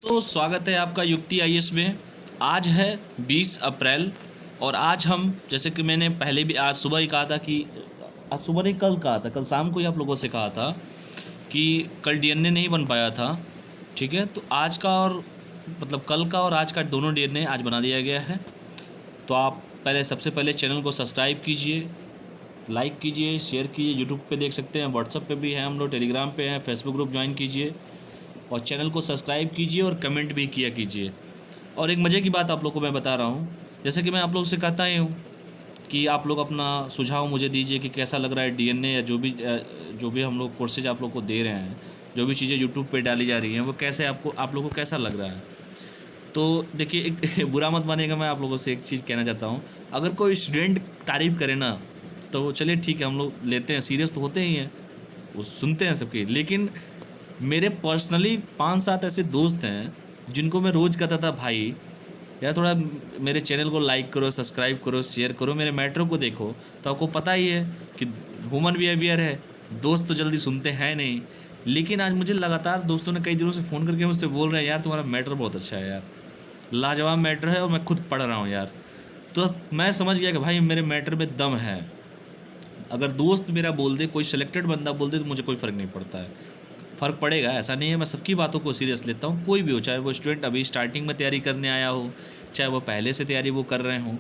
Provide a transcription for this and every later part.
तो स्वागत है आपका युक्ति आईएएस में। आज है 20 अप्रैल और आज हम जैसे कि मैंने पहले भी आज सुबह ही कहा था कि आज सुबह नहीं कल कहा था, कल शाम को ही आप लोगों से कहा था कि कल डीएनए नहीं बन पाया था। ठीक है, तो आज का और मतलब कल का और आज का दोनों डीएनए आज बना दिया गया है। तो आप सबसे पहले चैनल को सब्सक्राइब कीजिए, लाइक कीजिए, शेयर कीजिए। यूट्यूब पे देख सकते हैं, व्हाट्सअप पे भी हैं हम लोग, टेलीग्राम पे हैं, फेसबुक ग्रुप ज्वाइन कीजिए और चैनल को सब्सक्राइब कीजिए और कमेंट भी किया कीजिए। और एक मज़े की बात आप लोग को मैं बता रहा हूँ, जैसे कि मैं आप लोगों से कहता ही हूँ कि आप लोग अपना सुझाव मुझे दीजिए कि कैसा लग रहा है डीएनए या जो भी हम लोग कोर्सेज आप लोग को दे रहे हैं, जो भी चीज़ें यूट्यूब पे डाली जा रही हैं वो कैसे आप लोग को कैसा लग रहा है। तो देखिए, एक बुरा मत मानिएगा, मैं आप लोगों से एक चीज़ कहना चाहता हूँ। अगर कोई स्टूडेंट तारीफ़ करे ना तो चलिए ठीक है, हम लोग लेते हैं, सीरियस तो होते ही हैं, वो सुनते हैं सबकी। लेकिन मेरे पर्सनली 5-7 ऐसे दोस्त हैं जिनको मैं रोज़ कहता था, भाई यार थोड़ा मेरे चैनल को लाइक करो, सब्सक्राइब करो, शेयर करो, मेरे मैटरों को देखो। तो आपको पता ही है कि ह्यूमन बिहेवियर है, दोस्त तो जल्दी सुनते हैं नहीं। लेकिन आज मुझे लगातार दोस्तों ने कई दिनों से फ़ोन करके मुझसे बोल रहे हैं, यार तुम्हारा मैटर बहुत अच्छा है यार, लाजवाब मैटर है और मैं खुद पढ़ रहा हूँ यार। तो मैं समझ गया कि भाई मेरे मैटर में दम है। अगर दोस्त मेरा बोल दे, कोई सिलेक्टेड बंदा बोल दे, तो मुझे कोई फ़र्क नहीं पड़ता है। फ़र्क पड़ेगा ऐसा नहीं है, मैं सबकी बातों को सीरियस लेता हूँ, कोई भी हो, चाहे वो स्टूडेंट अभी स्टार्टिंग में तैयारी करने आया हो, चाहे वो पहले से तैयारी वो कर रहे हों,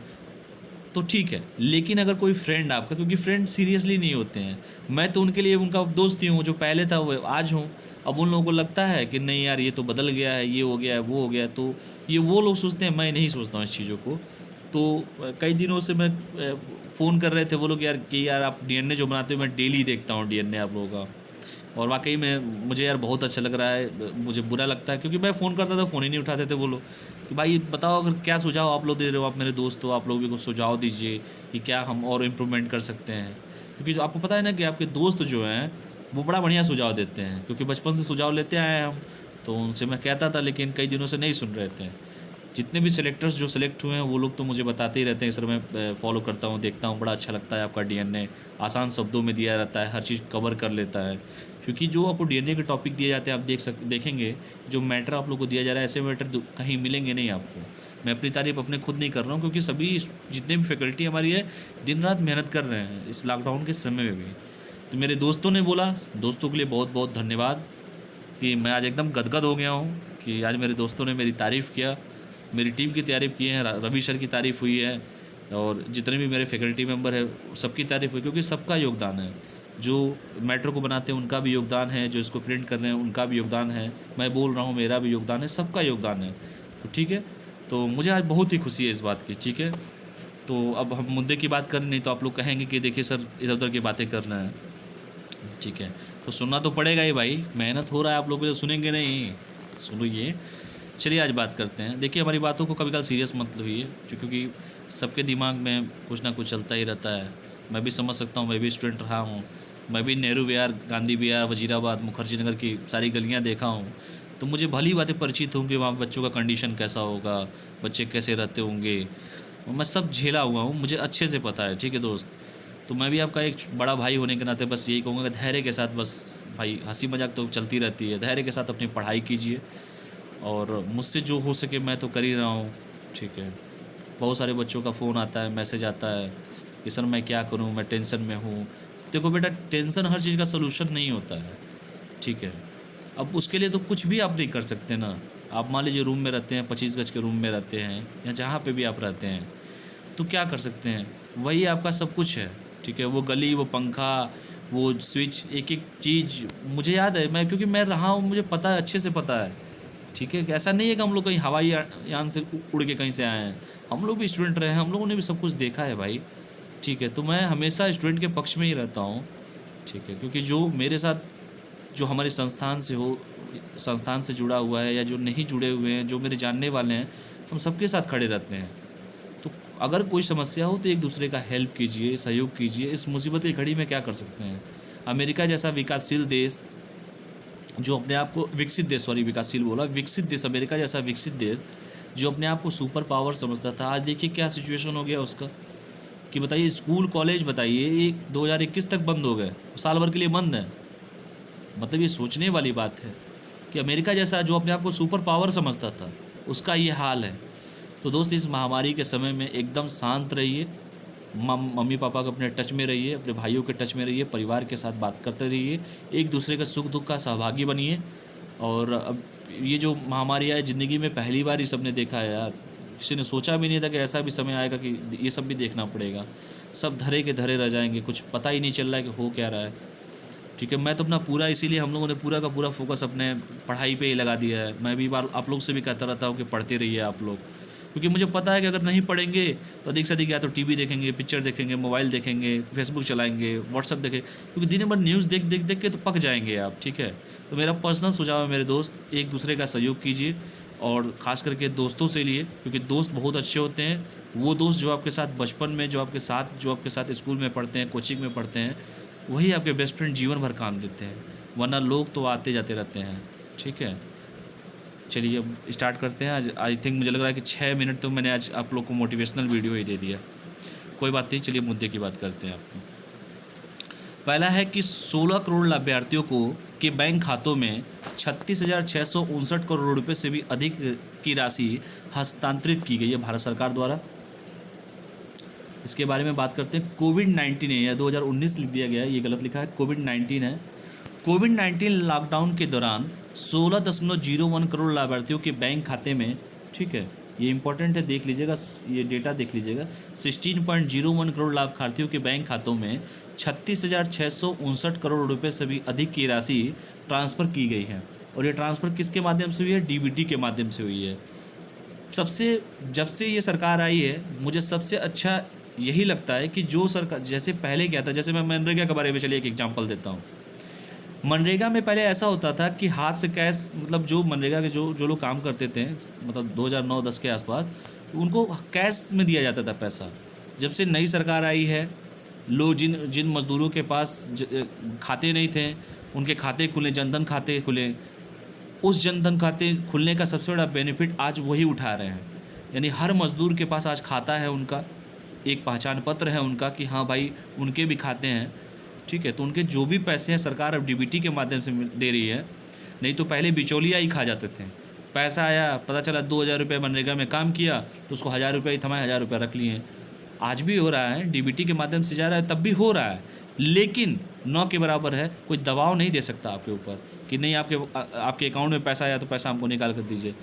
तो ठीक है। लेकिन अगर कोई फ्रेंड आपका, क्योंकि फ्रेंड सीरियसली नहीं होते हैं, मैं तो उनके लिए उनका दोस्त ही हूँ, जो पहले था वो आज हूँ। अब उन लोगों को लगता है कि नहीं यार ये तो बदल गया है, ये हो गया है, वो हो गया है, तो ये वो लोग सोचते हैं, मैं नहीं सोचता हूँ इस चीज़ों को। तो कई दिनों से मैं फ़ोन कर रहे थे वो लोग, यार कि यार आप डीएनए जो बनाते हो, मैं डेली देखता हूँ डीएनए आप लोगों का, और वाक़ई में मुझे यार बहुत अच्छा लग रहा है। मुझे बुरा लगता है क्योंकि मैं फ़ोन करता था, फ़ोन ही नहीं उठाते थे वो लोग, कि भाई बताओ अगर क्या सुझाव आप लोग दे रहे हो, आप मेरे दोस्त हो, आप लोग भी कुछ सुझाव दीजिए कि क्या हम और इम्प्रूवमेंट कर सकते हैं। क्योंकि जो आपको पता है ना कि आपके दोस्त जो हैं वो बड़ा बढ़िया सुझाव देते हैं, क्योंकि बचपन से सुझाव लेते आए हैं हम, तो उनसे मैं कहता था, लेकिन कई दिनों से नहीं सुन रहे थे। जितने भी सेलेक्टर्स जो सेलेक्ट हुए हैं वो लोग तो मुझे बताते ही रहते हैं, सर मैं फॉलो करता हूँ, देखता हूँ, बड़ा अच्छा लगता है आपका डीएनए, आसान शब्दों में दिया रहता है, हर चीज़ कवर कर लेता है। क्योंकि जो आपको डीएनए के टॉपिक दिए जाते हैं, आप देखेंगे जो मैटर आप लोग को दिया जा रहा है, ऐसे मैटर कहीं मिलेंगे नहीं आपको। मैं अपनी तारीफ अपने खुद नहीं कर रहा हूँ, क्योंकि सभी जितने भी फैकल्टी हमारी है दिन रात मेहनत कर रहे हैं इस लॉकडाउन के समय में भी। तो मेरे दोस्तों ने बोला, दोस्तों के लिए बहुत बहुत धन्यवाद कि मैं आज एकदम गदगद हो गया हूँ कि आज मेरे दोस्तों ने मेरी तारीफ़ किया, मेरी टीम की तारीफ़ की है, रवि सर की तारीफ़ हुई है, और जितने भी मेरे फैकल्टी मेंबर हैं सबकी तारीफ़ हुई, क्योंकि सबका योगदान है। जो मैटर को बनाते हैं उनका भी योगदान है, जो इसको प्रिंट कर रहे हैं उनका भी योगदान है, मैं बोल रहा हूँ मेरा भी योगदान है, सबका योगदान है। तो ठीक है, तो मुझे आज बहुत ही खुशी है इस बात की। ठीक है, तो अब हम मुद्दे की बात करें, नहीं तो आप लोग कहेंगे कि देखिए सर इधर उधर की बातें कर रहे हैं। ठीक है, तो सुनना तो पड़ेगा ही भाई, मेहनत हो रहा है, आप लोग भी तो सुनेंगे नहीं, सुनिए। चलिए आज बात करते हैं। देखिए, हमारी बातों को कभी कभी सीरियस मत लीजिए, क्योंकि सबके दिमाग में कुछ ना कुछ चलता ही रहता है। मैं भी समझ सकता हूँ, मैं भी स्टूडेंट रहा हूँ, मैं भी नेहरू विहार, गांधी विहार, वजीराबाद, मुखर्जी नगर की सारी गलियाँ देखा हूँ, तो मुझे भली बातें परिचित हूँ कि वहाँ बच्चों का कंडीशन कैसा होगा, बच्चे कैसे रहते होंगे, मैं सब झेला हुआ हूँ, मुझे अच्छे से पता है। ठीक है दोस्त, तो मैं भी आपका एक बड़ा भाई होने के नाते बस यही कहूँगा कि धैर्य के साथ, बस भाई हंसी मजाक तो चलती रहती है, धैर्य के साथ अपनी पढ़ाई कीजिए, और मुझसे जो हो सके मैं तो कर ही रहा हूँ। ठीक है, बहुत सारे बच्चों का फ़ोन आता है, मैसेज आता है कि सर मैं क्या करूँ, मैं टेंशन में हूँ। देखो बेटा, टेंशन हर चीज़ का सलूशन नहीं होता है। ठीक है, अब उसके लिए तो कुछ भी आप नहीं कर सकते ना। आप मान लीजिए रूम में रहते हैं, 25 गज के रूम में रहते हैं, या जहाँ पे भी आप रहते हैं, तो क्या कर सकते हैं, वही आपका सब कुछ है। ठीक है, वो गली, वो पंखा, वो स्विच, एक एक चीज़ मुझे याद है, मैं क्योंकि मैं रहा हूँ, मुझे पता है, अच्छे से पता है। ठीक है, ऐसा नहीं है कि हम लोग कहीं हवाई यान से उड़ के कहीं से आए हैं, हम लोग भी स्टूडेंट रहे हैं, हम लोगों ने भी सब कुछ देखा है भाई। ठीक है, तो मैं हमेशा स्टूडेंट के पक्ष में ही रहता हूँ। ठीक है, क्योंकि जो मेरे साथ, जो हमारे संस्थान से जुड़ा हुआ है, या जो नहीं जुड़े हुए हैं, जो मेरे जानने वाले हैं, हम सबके साथ खड़े रहते हैं। तो अगर कोई समस्या हो तो एक दूसरे का हेल्प कीजिए, सहयोग कीजिए। इस मुसीबत की घड़ी में क्या कर सकते हैं। अमेरिका जैसा विकासशील देश, जो अपने आप को विकसित देश, सॉरी विकासशील बोला, विकसित देश, अमेरिका जैसा विकसित देश जो अपने आप को सुपर पावर समझता था, आज देखिए क्या सिचुएशन हो गया उसका। कि बताइए, स्कूल कॉलेज बताइए 2021 तक बंद हो गए, साल भर के लिए बंद है। मतलब ये सोचने वाली बात है कि कि अमेरिका जैसा जो अपने आप को सुपर पावर समझता था, उसका ये हाल है। तो दोस्त, इस महामारी के समय में एकदम शांत रहिए, मम्मी पापा के अपने टच में रहिए, अपने भाइयों के टच में रहिए, परिवार के साथ बात करते रहिए, एक दूसरे का सुख दुख का सहभागी बनिए। और अब ये जो महामारी है, ज़िंदगी में पहली बार ही सबने देखा है यार, किसी ने सोचा भी नहीं था कि ऐसा भी समय आएगा कि ये सब भी देखना पड़ेगा। सब धरे के धरे रह जाएंगे, कुछ पता ही नहीं चल रहा है कि हो क्या रहा है। ठीक है, मैं तो अपना पूरा, इसीलिए हम लोगों ने पूरा का पूरा फोकस अपने पढ़ाई पे ही लगा दिया है। मैं भी बार आप लोग से भी कहता रहता हूँ कि पढ़ते रहिए आप लोग, क्योंकि मुझे पता है कि अगर नहीं पढ़ेंगे तो अधिक से अधिक या तो टीवी देखेंगे, पिक्चर देखेंगे, मोबाइल देखेंगे, फेसबुक चलाएंगे, व्हाट्सअप देखेंगे, क्योंकि दिन भर न्यूज़ देख देख देख के तो पक जाएंगे आप। ठीक है, तो मेरा पर्सनल सुझाव है मेरे दोस्त, एक दूसरे का सहयोग कीजिए, और ख़ास करके दोस्तों से लिए, क्योंकि दोस्त बहुत अच्छे होते हैं। वो दोस्त जो आपके साथ बचपन में, जो आपके साथ स्कूल में पढ़ते हैं, कोचिंग में पढ़ते हैं, वही आपके बेस्ट फ्रेंड जीवन भर काम देते हैं, वरना लोग तो आते जाते रहते हैं। ठीक है, चलिए अब स्टार्ट करते हैं। आज आई थिंक मुझे लग रहा है कि 6 मिनट तो मैंने आज आप लोग को मोटिवेशनल वीडियो ही दे दिया। कोई बात नहीं, चलिए मुद्दे की बात करते हैं आपको। पहला है कि 16 करोड़ लाभार्थियों को के बैंक खातों में 36,659 करोड़ रुपए से भी अधिक की राशि हस्तांतरित की गई है भारत सरकार द्वारा। इसके बारे में बात करते हैं। कोविड-19 है, या 2019 लिख दिया गया है, ये गलत लिखा है, कोविड-19 है। कोविड-19 लॉकडाउन के दौरान 16.01 करोड़ लाभार्थियों के बैंक खाते में, ठीक है, ये इंपॉर्टेंट है, देख लीजिएगा, ये डेटा देख लीजिएगा, 16.01 करोड़ लाभार्थियों के बैंक खातों में 36,659 करोड़ रुपए से भी अधिक की राशि ट्रांसफ़र की गई है। और ये ट्रांसफ़र किसके माध्यम से हुई है? डीबीटी के माध्यम से हुई है। जब से ये सरकार आई है, मुझे सबसे अच्छा यही लगता है कि जो सरकार, जैसे पहले क्या था, जैसे मैं मनरेगा के बारे में चलिए एक एग्जांपल देता हूँ। मनरेगा में पहले ऐसा होता था कि हाथ से कैश, मतलब जो मनरेगा के जो लोग काम करते थे, मतलब 2009-10 के आसपास, उनको कैश में दिया जाता था पैसा। जब से नई सरकार आई है, लोग जिन मज़दूरों के पास खाते नहीं थे, उनके खाते खुले, जनधन खाते खुले। उस जनधन खाते खुलने का सबसे बड़ा बेनिफिट आज वही उठा रहे हैं। यानी हर मज़दूर के पास आज खाता है, उनका एक पहचान पत्र है उनका, कि हाँ भाई उनके भी खाते हैं। ठीक है, तो उनके जो भी पैसे हैं सरकार अब डीबीटी के माध्यम से दे रही है। नहीं तो पहले बिचौलिया ही खा जाते थे। पैसा आया, पता चला 2,000 रुपये मनरेगा में काम किया तो उसको 1,000 रुपये ही थमाए, 1,000 रुपये रख लिए। आज भी हो रहा है, डीबीटी के माध्यम से जा रहा है, तब भी हो रहा है, लेकिन 9 के बराबर है। कोई दबाव नहीं दे सकता आपके ऊपर कि नहीं, आपके अकाउंट में पैसा आया तो पैसा हमको निकाल कर दीजिए।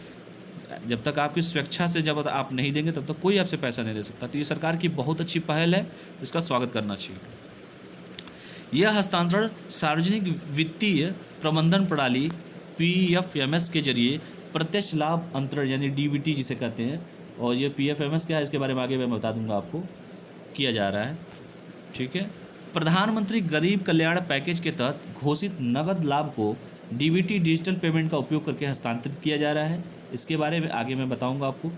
जब तक आपकी स्वेच्छा से जब आप नहीं देंगे, तब तक कोई आपसे पैसा नहीं दे सकता। तो ये सरकार की बहुत अच्छी पहल है, इसका स्वागत करना चाहिए। यह हस्तांतरण सार्वजनिक वित्तीय प्रबंधन प्रणाली PFMS के जरिए प्रत्यक्ष लाभ अंतरण, यानी DBT जिसे कहते हैं, और ये PFMS क्या है इसके बारे में आगे मैं बता दूंगा आपको, किया जा रहा है। ठीक है, प्रधानमंत्री गरीब कल्याण पैकेज के तहत घोषित नगद लाभ को DBT डिजिटल पेमेंट का उपयोग करके हस्तांतरित किया जा रहा है। इसके बारे में आगे मैं बताऊंगा आपको।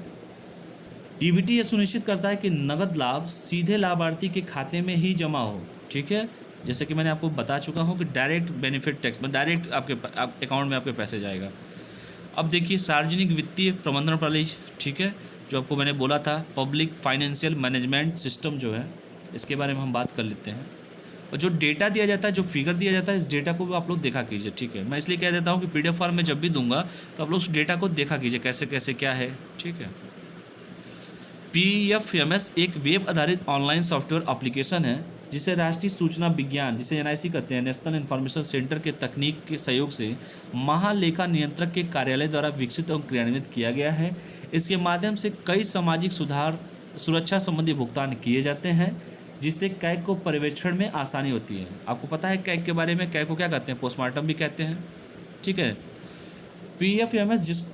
DBT ये सुनिश्चित करता है कि नगद लाभ सीधे लाभार्थी के खाते में ही जमा हो। ठीक है, जैसे कि मैंने आपको बता चुका हूँ कि डायरेक्ट बेनिफिट टैक्स में डायरेक्ट आपके अकाउंट में आपके पैसे जाएगा। अब देखिए, सार्वजनिक वित्तीय प्रबंधन प्रणाली, ठीक है, जो आपको मैंने बोला था, पब्लिक फाइनेंशियल मैनेजमेंट सिस्टम जो है, इसके बारे में हम बात कर लेते हैं। और जो डेटा दिया जाता है, जो फिगर दिया जाता है, इस डेटा को भी आप लोग देखा कीजिए। ठीक है, मैं इसलिए कह देता हूँ कि PDF फॉर्म में जब भी दूंगा तो आप लोग उस डेटा को देखा कीजिए, कैसे कैसे क्या है। ठीक है, PFMS एक वेब आधारित ऑनलाइन सॉफ्टवेयर एप्लीकेशन है जिसे राष्ट्रीय सूचना विज्ञान, जिसे NIC कहते हैं, नेशनल इन्फॉर्मेशन सेंटर के तकनीक के सहयोग से महालेखा नियंत्रक के कार्यालय द्वारा विकसित और क्रियान्वित किया गया है। इसके माध्यम से कई सामाजिक सुधार, सुरक्षा संबंधी भुगतान किए जाते हैं, जिससे कैग को पर्यवेक्षण में आसानी होती है। आपको पता है कैग के बारे में, कैग को क्या कहते हैं? पोस्टमार्टम भी कहते हैं। ठीक है, PFMS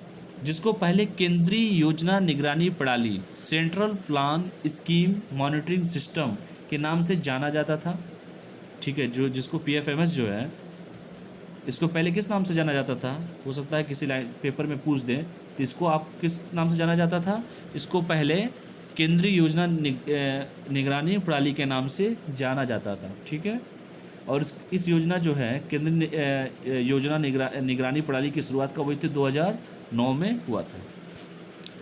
जिसको पहले केंद्रीय योजना निगरानी प्रणाली, central plan scheme monitoring system के नाम से जाना जाता था। ठीक है, जिसको PFMS जो है, इसको पहले किस नाम से जाना जाता था? हो सकता है किसी पेपर में पूछ दें, तो इसको आप किस नाम से जाना जाता था? इसको पहले केंद्रीय योजना निगरानी प्रणाली के नाम से जाना जाता था। ठीक है, और इस योजना जो है, केंद्रीय योजना निगरानी प्रणाली की शुरुआत कब हुई थी? 2009 में हुआ था।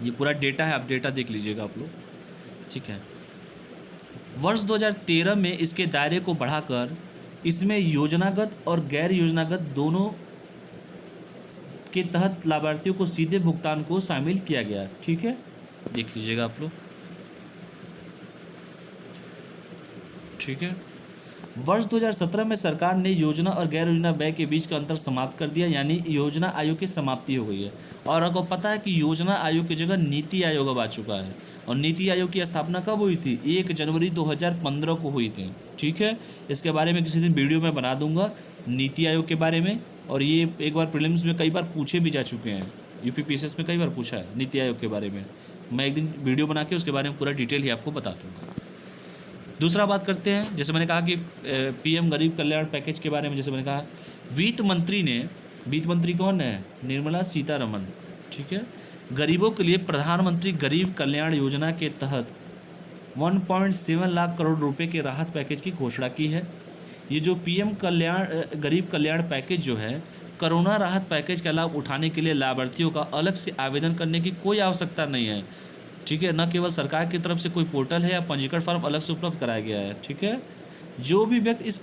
ये पूरा डेटा है, आप डेटा देख लीजिएगा आप लोग। ठीक है, वर्ष 2013 में इसके दायरे को बढ़ाकर इसमें योजनागत और गैर योजनागत दोनों के तहत लाभार्थियों को सीधे भुगतान को शामिल किया गया। ठीक है, देख लीजिएगा आप लोग। ठीक है, वर्ष 2017 में सरकार ने योजना और गैर योजना व्यय के बीच का अंतर समाप्त कर दिया, यानी योजना आयोग की समाप्ति हो गई है। और आपको पता है कि योजना आयोग की जगह नीति आयोग अब आ चुका है। और नीति आयोग की स्थापना कब हुई थी? 1 जनवरी 2015 को हुई थी। ठीक है, इसके बारे में किसी दिन वीडियो में बना दूंगा नीति आयोग के बारे में। और ये एक बार प्रीलिम्स में कई बार पूछे भी जा चुके हैं, यूपीपीएससी में कई बार पूछा है नीति आयोग के बारे में। मैं एक दिन वीडियो बना के उसके बारे में पूरा डिटेल ही आपको बता दूंगा। दूसरा बात करते हैं, जैसे मैंने कहा कि पीएम गरीब कल्याण पैकेज के बारे में। जैसे मैंने कहा वित्त मंत्री कौन है? निर्मला सीतारमन। ठीक है, गरीबों के लिए प्रधानमंत्री गरीब कल्याण योजना के तहत 1.7 लाख करोड़ रुपए के राहत पैकेज की घोषणा की है। ये जो पीएम गरीब कल्याण पैकेज जो है, कोरोना राहत पैकेज का लाभ उठाने के लिए लाभार्थियों का अलग से आवेदन करने की कोई आवश्यकता नहीं है। ठीक है, न केवल सरकार की तरफ से कोई पोर्टल है या पंजीकरण फॉर्म अलग से उपलब्ध कराया गया है। ठीक है, जो भी व्यक्ति इस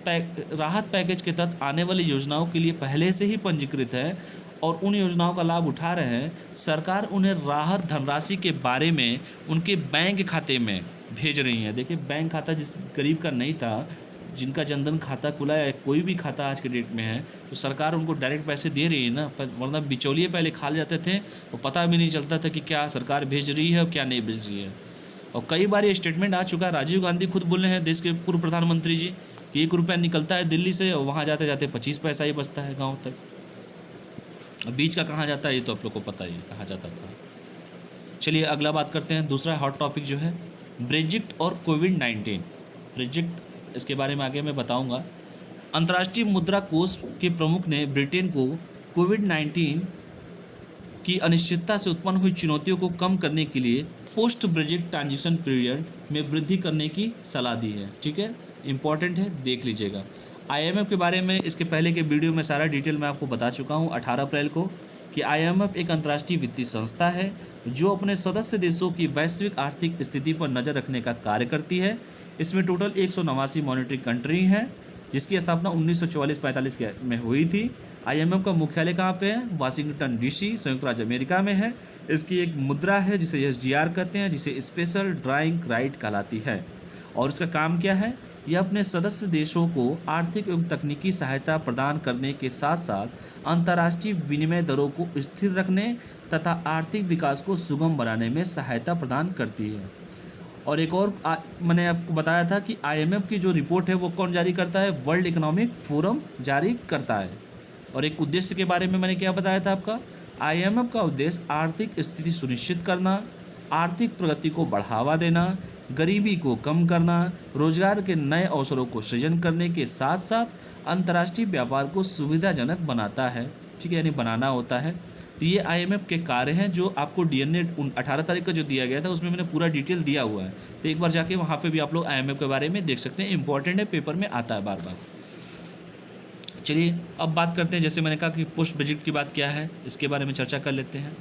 राहत पैकेज के तहत आने वाली योजनाओं के लिए पहले से ही पंजीकृत है और उन योजनाओं का लाभ उठा रहे हैं, सरकार उन्हें राहत धनराशि के बारे में उनके बैंक खाते में भेज रही है। देखिए, बैंक खाता जिस गरीब का नहीं था, जिनका जनधन खाता खुला है, कोई भी खाता आज के डेट में है, तो सरकार उनको डायरेक्ट पैसे दे रही है ना। वरना बिचौलिए पहले खा जाते थे और पता भी नहीं चलता था कि क्या सरकार भेज रही है और क्या नहीं भेज रही है। और कई बार ये स्टेटमेंट आ चुका है, राजीव गांधी खुद बोले हैं, देश के पूर्व प्रधानमंत्री जी, कि 1 रुपया निकलता है दिल्ली से और वहाँ जाते जाते 25 पैसा ही बचता है गाँव तक। बीच का कहाँ जाता है ये तो आप लोग को पता ही है कहाँ जाता था। चलिए अगला बात करते हैं। दूसरा हॉट टॉपिक जो है ब्रेक्जिट और कोविड-19। ब्रेक्जिट, इसके बारे में आगे मैं बताऊंगा। अंतर्राष्ट्रीय मुद्रा कोष के प्रमुख ने ब्रिटेन को कोविड-19 की अनिश्चितता से उत्पन्न हुई चुनौतियों को कम करने के लिए पोस्ट ब्रेक्जिट ट्रांजिशन पीरियड में वृद्धि करने की सलाह दी है। ठीक है, इंपॉर्टेंट है, देख लीजिएगा। आईएमएफ के बारे में इसके पहले के वीडियो में सारा डिटेल मैं आपको बता चुका हूँ 18 अप्रैल को, कि आईएमएफ एक अंतर्राष्ट्रीय वित्तीय संस्था है जो अपने सदस्य देशों की वैश्विक आर्थिक स्थिति पर नज़र रखने का कार्य करती है। इसमें टोटल 189 मॉनिटरी कंट्री हैं, जिसकी स्थापना 1944-45 में हुई थी। आईएमएफ का मुख्यालय कहाँ पे है? वाशिंगटन डीसी, संयुक्त राज्य अमेरिका में है। इसकी एक मुद्रा है जिसे एसडीआर कहते हैं, जिसे स्पेशल ड्राइंग राइट कहलाती है। और इसका काम क्या है? यह अपने सदस्य देशों को आर्थिक एवं तकनीकी सहायता प्रदान करने के साथ साथ अंतर्राष्ट्रीय विनिमय दरों को स्थिर रखने तथा आर्थिक विकास को सुगम बनाने में सहायता प्रदान करती है। और एक और मैंने आपको बताया था कि आईएमएफ की जो रिपोर्ट है वो कौन जारी करता है? वर्ल्ड इकोनॉमिक फोरम जारी करता है। और एक उद्देश्य के बारे में मैंने क्या बताया था आपका? आईएमएफ का उद्देश्य आर्थिक स्थिति सुनिश्चित करना, आर्थिक प्रगति को बढ़ावा देना, गरीबी को कम करना, रोजगार के नए अवसरों को सृजन करने के साथ साथ अंतर्राष्ट्रीय व्यापार को सुविधाजनक बनाता है। ठीक है, यानी बनाना होता है। तो ये आईएमएफ के कार्य हैं जो आपको डीएनए 18 तारीख का जो दिया गया था उसमें मैंने पूरा डिटेल दिया हुआ है। तो एक बार जाके वहाँ पे भी आप लोग आईएमएफ के बारे में देख सकते हैं, इंपॉर्टेंट है, पेपर में आता है बार बार। चलिए अब बात करते हैं, जैसे मैंने कहा कि पोस्ट ब्रेक्जिट की बात क्या है, इसके बारे में चर्चा कर लेते हैं।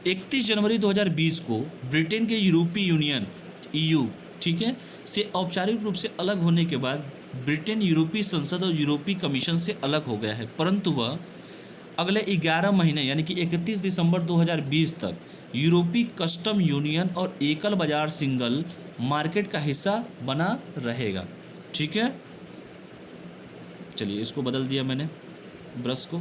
31 जनवरी 2020 को ब्रिटेन के यूरोपीय यूनियन EU, ठीक है, से औपचारिक रूप से अलग होने के बाद ब्रिटेन यूरोपीय संसद और यूरोपीय कमीशन से अलग हो गया है, परंतु वह अगले 11 महीने यानी कि 31 दिसंबर 2020 तक यूरोपीय कस्टम यूनियन और एकल बाजार सिंगल मार्केट का हिस्सा बना रहेगा। ठीक है, चलिए इसको बदल दिया मैंने ब्रश को।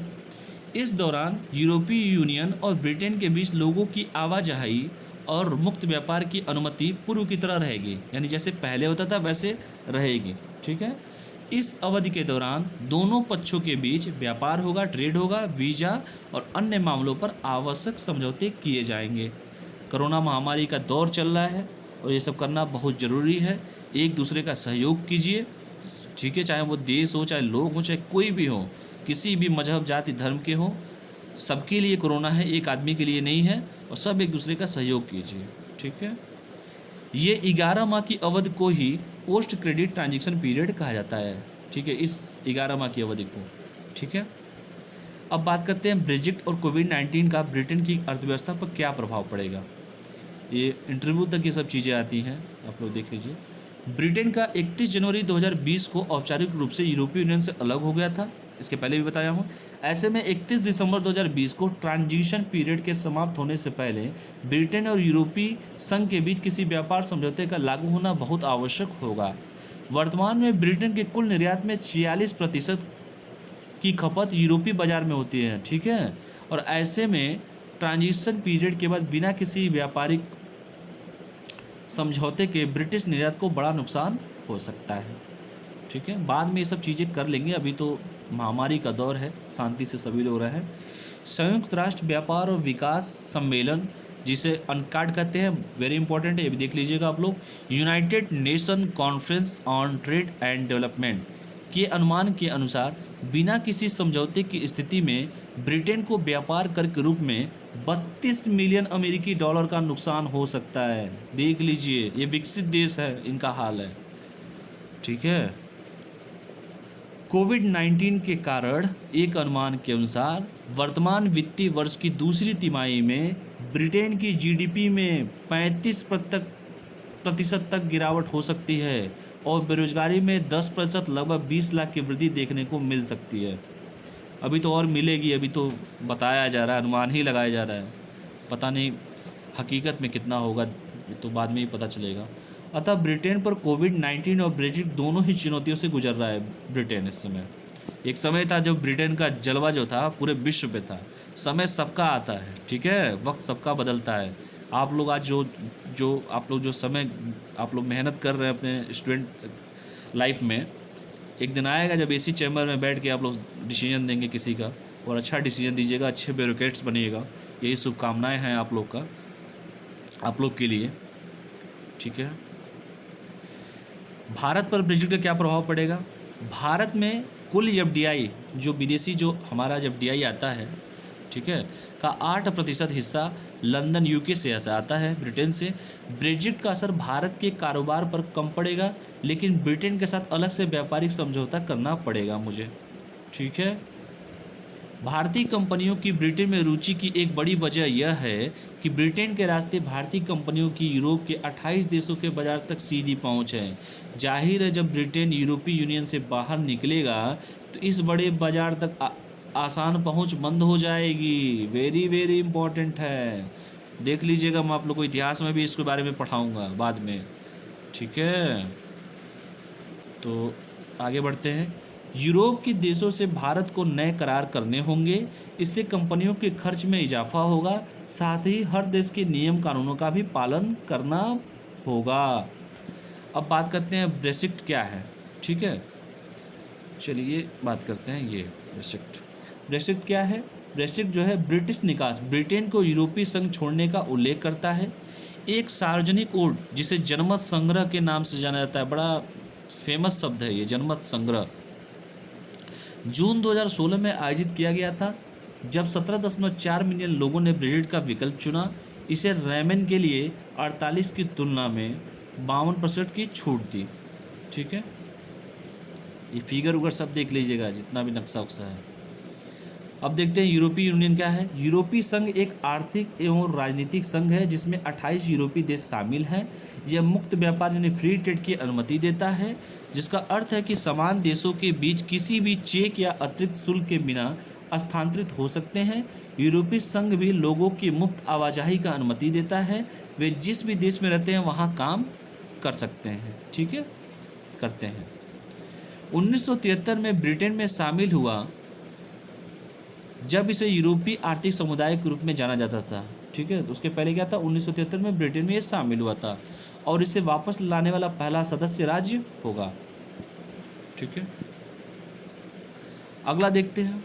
इस दौरान यूरोपीय यूनियन और ब्रिटेन के बीच लोगों की आवाजाही और मुक्त व्यापार की अनुमति पूर्व की तरह रहेगी, यानी जैसे पहले होता था वैसे रहेगी। ठीक है, इस अवधि के दौरान दोनों पक्षों के बीच व्यापार होगा, ट्रेड होगा, वीज़ा और अन्य मामलों पर आवश्यक समझौते किए जाएंगे। कोरोना महामारी का दौर चल रहा है और ये सब करना बहुत ज़रूरी है। एक दूसरे का सहयोग कीजिए। ठीक है, चाहे वो देश हो, चाहे लोग हो, चाहे कोई भी हो, किसी भी मजहब, जाति, धर्म के हो, सबके लिए कोरोना है, एक आदमी के लिए नहीं है। और सब एक दूसरे का सहयोग कीजिए। ठीक है, ये 11 माह की अवधि को ही पोस्ट क्रेडिट ट्रांजैक्शन पीरियड कहा जाता है। ठीक है, इस 11 माह की अवधि को। ठीक है, अब बात करते हैं ब्रेक्जिट और कोविड-19 का ब्रिटेन की अर्थव्यवस्था पर क्या प्रभाव पड़ेगा। ये इंटरव्यू तक ये सब चीज़ें आती हैं, आप लोग देख लीजिए। ब्रिटेन का 31 जनवरी 2020 को औपचारिक रूप से यूरोपीय यूनियन से अलग हो गया था। इसके पहले भी बताया हूँ। ऐसे में 31 दिसंबर 2020 को ट्रांजिशन पीरियड के समाप्त होने से पहले ब्रिटेन और यूरोपीय संघ के बीच किसी व्यापार समझौते का लागू होना बहुत आवश्यक होगा। वर्तमान में ब्रिटेन के कुल निर्यात में 46% की खपत यूरोपीय बाजार में होती है, ठीक है। और ऐसे में ट्रांजिशन पीरियड के बाद बिना किसी व्यापारिक समझौते के ब्रिटिश निर्यात को बड़ा नुकसान हो सकता है, ठीक है। बाद में ये सब चीज़ें कर लेंगे, अभी तो महामारी का दौर है, शांति से सभी लोग रहे। संयुक्त राष्ट्र व्यापार और विकास सम्मेलन, जिसे अनकाड कहते हैं, वेरी इंपॉर्टेंट है, ये भी देख लीजिएगा आप लोग। United nation conference on trade and development के अनुमान के अनुसार बिना किसी समझौते की स्थिति में ब्रिटेन को व्यापार कर के रूप में 32 मिलियन अमेरिकी डॉलर का नुकसान हो सकता है। देख लीजिए, ये विकसित देश है, इनका हाल है, ठीक है। कोविड-19 के कारण एक अनुमान के अनुसार वर्तमान वित्तीय वर्ष की दूसरी तिमाही में ब्रिटेन की जीडीपी में 35% तक गिरावट हो सकती है और बेरोजगारी में 10% लगभग 20 लाख की वृद्धि देखने को मिल सकती है। अभी तो और मिलेगी, अभी तो बताया जा रहा है, अनुमान ही लगाया जा रहा है, पता नहीं हकीकत में कितना होगा, तो बाद में ही पता चलेगा। अतः ब्रिटेन पर कोविड-19 और ब्रेजिट दोनों ही चुनौतियों से गुजर रहा है ब्रिटेन इस समय। एक समय था जब ब्रिटेन का जलवा जो था पूरे विश्व पे था। समय सबका आता है, ठीक है, वक्त सबका बदलता है। आप लोग आज जो आप लोग जो समय आप लोग मेहनत कर रहे हैं अपने स्टूडेंट लाइफ में, एक दिन आएगा जब एसी चैम्बर में बैठ के आप लोग डिसीजन देंगे किसी का, और अच्छा डिसीजन दीजिएगा, अच्छे ब्यूरोक्रेट्स बनिएगा। यही शुभकामनाएं हैं आप लोग के लिए, ठीक है। भारत पर ब्रेजिट का क्या प्रभाव पड़ेगा? भारत में कुल एफडीआई, जो विदेशी जो हमारा एफडीआई आता है, ठीक है, का 8% हिस्सा लंदन यूके से ऐसा आता है, ब्रिटेन से। ब्रेजिट का असर भारत के कारोबार पर कम पड़ेगा, लेकिन ब्रिटेन के साथ अलग से व्यापारिक समझौता करना पड़ेगा मुझे, ठीक है। भारतीय कंपनियों की ब्रिटेन में रुचि की एक बड़ी वजह यह है कि ब्रिटेन के रास्ते भारतीय कंपनियों की यूरोप के 28 देशों के बाजार तक सीधी पहुंच है। जाहिर है, जब ब्रिटेन यूरोपीय यूनियन से बाहर निकलेगा तो इस बड़े बाजार तक आसान पहुंच बंद हो जाएगी। वेरी वेरी इंपॉर्टेंट है, देख लीजिएगा, मैं आप लोग को इतिहास में भी इसके बारे में पढ़ाऊँगा बाद में, ठीक है। तो आगे बढ़ते हैं। यूरोप के देशों से भारत को नए करार करने होंगे, इससे कंपनियों के खर्च में इजाफा होगा, साथ ही हर देश के नियम कानूनों का भी पालन करना होगा। अब बात करते हैं ब्रेक्सिट क्या है, ठीक है। चलिए बात करते हैं ये ब्रेक्सिट क्या है। ब्रेक्सिट जो है ब्रिटिश निकास, ब्रिटेन को यूरोपीय संघ छोड़ने का उल्लेख करता है। एक सार्वजनिक वोट जिसे जनमत संग्रह के नाम से जाना जाता है, बड़ा फेमस शब्द है ये जनमत संग्रह, जून 2016 में आयोजित किया गया था, जब 17.4 मिलियन लोगों ने ब्रेक्सिट का विकल्प चुना। इसे रेमन के लिए 48 की तुलना में 52% की छूट दी, ठीक है। ये फिगर उगर सब देख लीजिएगा, जितना भी नक्शा उक्सा है। अब देखते हैं यूरोपीय यूनियन क्या है। यूरोपीय संघ एक आर्थिक एवं राजनीतिक संघ है जिसमें 28 यूरोपीय देश शामिल हैं। यह मुक्त व्यापार यानी फ्री ट्रेड की अनुमति देता है, जिसका अर्थ है कि समान देशों के बीच किसी भी चेक या अतिरिक्त शुल्क के बिना स्थानांतरित हो सकते हैं। यूरोपीय संघ भी लोगों की मुफ्त आवाजाही का अनुमति देता है, वे जिस भी देश में रहते हैं वहाँ काम कर सकते हैं, ठीक है, करते हैं। 1973 में ब्रिटेन में शामिल हुआ, जब इसे यूरोपीय आर्थिक समुदाय के रूप में जाना जाता था, ठीक है। उसके पहले क्या था, 1973 में ब्रिटेन में ये शामिल हुआ था और इसे वापस लाने वाला पहला सदस्य राज्य होगा, ठीक है। अगला देखते हैं,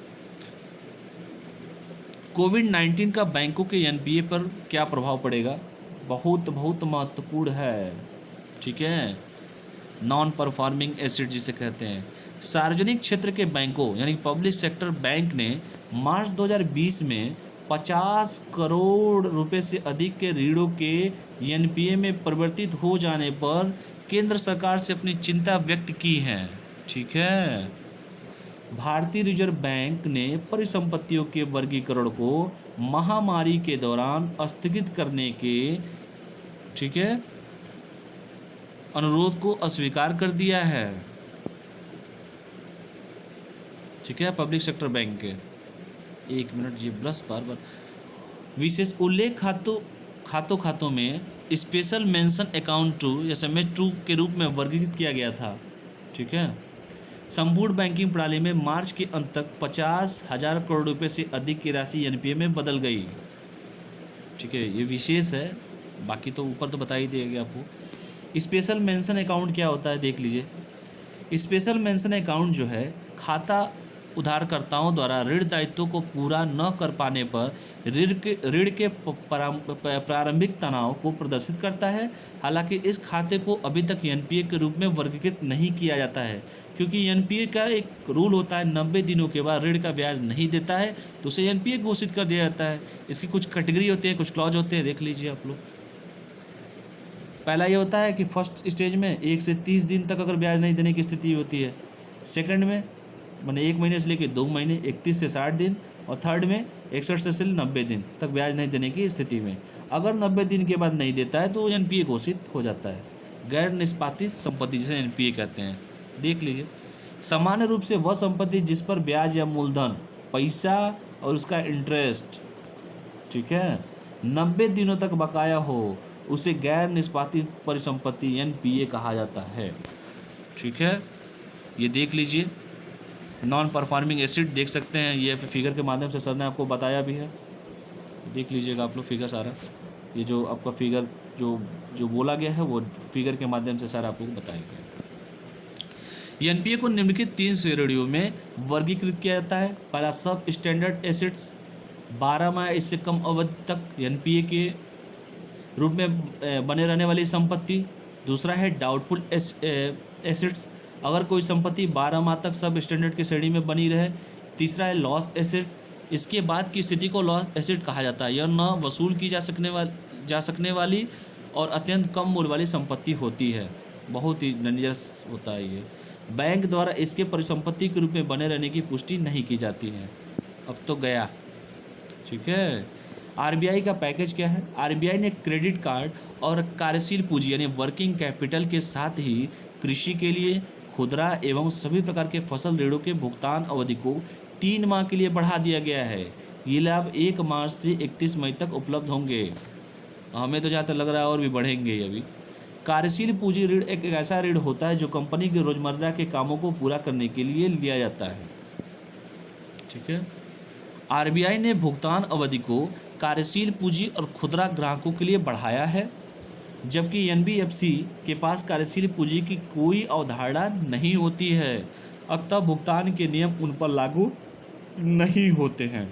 कोविड-19 का बैंकों के एनपीए पर क्या प्रभाव पड़ेगा। बहुत बहुत महत्वपूर्ण है, ठीक है। नॉन परफॉर्मिंग एसेट जिसे कहते हैं। सार्वजनिक क्षेत्र के बैंकों यानी पब्लिक सेक्टर बैंक ने मार्च 2020 में 50 करोड़ रुपए से अधिक के ऋणों के एनपीए में परिवर्तित हो जाने पर केंद्र सरकार से अपनी चिंता व्यक्त की है, ठीक है। भारतीय रिजर्व बैंक ने परिसंपत्तियों के वर्गीकरण को महामारी के दौरान स्थगित करने के, ठीक है, अनुरोध को अस्वीकार कर दिया है, ठीक है, पब्लिक सेक्टर बैंक के। 1 मिनट, ये प्लस बार बार। विशेष उल्लेख खातों में स्पेशल मेंशन अकाउंट टू या समय टू के रूप में वर्गीकृत किया गया था। ठीक है, संपूर्ण बैंकिंग प्रणाली में मार्च के अंत तक 50,000 करोड़ रुपए से अधिक की राशि एनपीए में बदल गई। ठीक है, ये विशेष है, बाकी तो ऊपर तो बता ही दिया गया आपको। स्पेशल मेंशन अकाउंट क्या होता है देख लीजिए। स्पेशल मेंशन अकाउंट जो है, खाता उधारकर्ताओं द्वारा ऋण दायित्वों को पूरा न कर पाने पर ऋण के प्रारंभिक तनाव को प्रदर्शित करता है। हालांकि इस खाते को अभी तक एनपीए के रूप में वर्गीकृत नहीं किया जाता है, क्योंकि एनपीए का एक रूल होता है 90 दिनों के बाद ऋण का ब्याज नहीं देता है तो उसे एनपीए घोषित कर दिया जाता है। इसकी कुछ कैटेगरी होती है, कुछ क्लॉज होते हैं, देख लीजिए आप लोग। पहला ये होता है कि फर्स्ट स्टेज में 1 से 30 दिन तक अगर ब्याज नहीं देने की स्थिति होती है। सेकंड में मैंने 1 महीने से लेकर 2 महीने, 31 से 60 दिन, और थर्ड में 61 से 90 दिन तक ब्याज नहीं देने की स्थिति में। अगर 90 दिन के बाद नहीं देता है तो एनपीए घोषित हो जाता है। गैर निष्पादित संपत्ति जिसे एनपीए कहते हैं, देख लीजिए। सामान्य रूप से वह संपत्ति जिस पर ब्याज या मूलधन, पैसा और उसका इंटरेस्ट, ठीक है, 90 दिनों तक बकाया हो, उसे गैर निष्पादित परिसंपत्ति एनपीए कहा जाता है। ठीक है, ये देख लीजिए। नॉन परफॉर्मिंग एसिड देख सकते हैं, ये फिगर के माध्यम से सर ने आपको बताया भी है, देख लीजिएगा आप लोग फिगर सारा। ये जो आपका फिगर जो बोला गया है वो फिगर के माध्यम से सर आपको बताया गया है। एनपीए को निम्नलिखित 3 श्रेणियों में वर्गीकृत किया जाता है। पहला, सब स्टैंडर्ड एसिड्स, 12 माह इससे कम अवधि तक एनपीए के रूप में बने रहने वाली संपत्ति। दूसरा है डाउटफुल एसिड्स, अगर कोई संपत्ति 12 माह तक सब स्टैंडर्ड की श्रेणी में बनी रहे। तीसरा है लॉस एसिड, इसके बाद की स्थिति को लॉस एसिड कहा जाता है। यह न वसूल की जा सकने वाली और अत्यंत कम मूल्य वाली संपत्ति होती है, बहुत ही डेंजरस होता है ये। बैंक द्वारा इसके परिसंपत्ति के रूप में बने रहने की पुष्टि नहीं की जाती है। अब तो गया। ठीक है, आरबीआई का पैकेज क्या है? आरबीआई ने क्रेडिट कार्ड और कार्यशील पूंजी यानी वर्किंग कैपिटल के साथ ही कृषि के लिए, खुदरा एवं सभी प्रकार के फसल ऋणों के भुगतान अवधि को 3 माह के लिए बढ़ा दिया गया है। ये लाभ 1 मार्च से 31 मई तक उपलब्ध होंगे। हमें तो जहाँ तक लग रहा है और भी बढ़ेंगे अभी। कार्यशील पूंजी ऋण एक ऐसा ऋण होता है जो कंपनी के रोजमर्रा के कामों को पूरा करने के लिए लिया जाता है। ठीक है, आरबीआई ने भुगतान अवधि को कार्यशील पूंजी और खुदरा ग्राहकों के लिए बढ़ाया है, जबकि एनबीएफसी के पास कार्यशील पूंजी की कोई अवधारणा नहीं होती है, अतः भुगतान के नियम उन पर लागू नहीं होते हैं।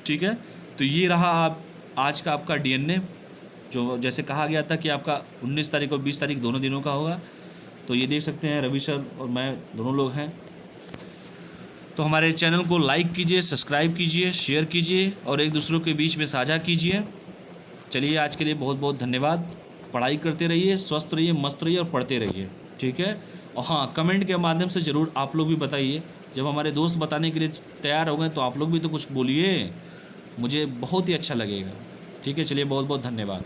ठीक है, तो ये रहा आज का आपका डीएनए, जो जैसे कहा गया था कि आपका 19 तारीख और 20 तारीख दोनों दिनों का होगा। तो ये देख सकते हैं, रवि सर और मैं दोनों लोग हैं। तो हमारे चैनल को लाइक कीजिए, सब्सक्राइब कीजिए, शेयर कीजिए और एक दूसरों के बीच में साझा कीजिए। चलिए, आज के लिए बहुत बहुत धन्यवाद। पढ़ाई करते रहिए, स्वस्थ रहिए, मस्त रहिए और पढ़ते रहिए। ठीक है, और हाँ, कमेंट के माध्यम से ज़रूर आप लोग भी बताइए। जब हमारे दोस्त बताने के लिए तैयार हो गए तो आप लोग भी तो कुछ बोलिए, मुझे बहुत ही अच्छा लगेगा। ठीक है, चलिए, बहुत बहुत धन्यवाद।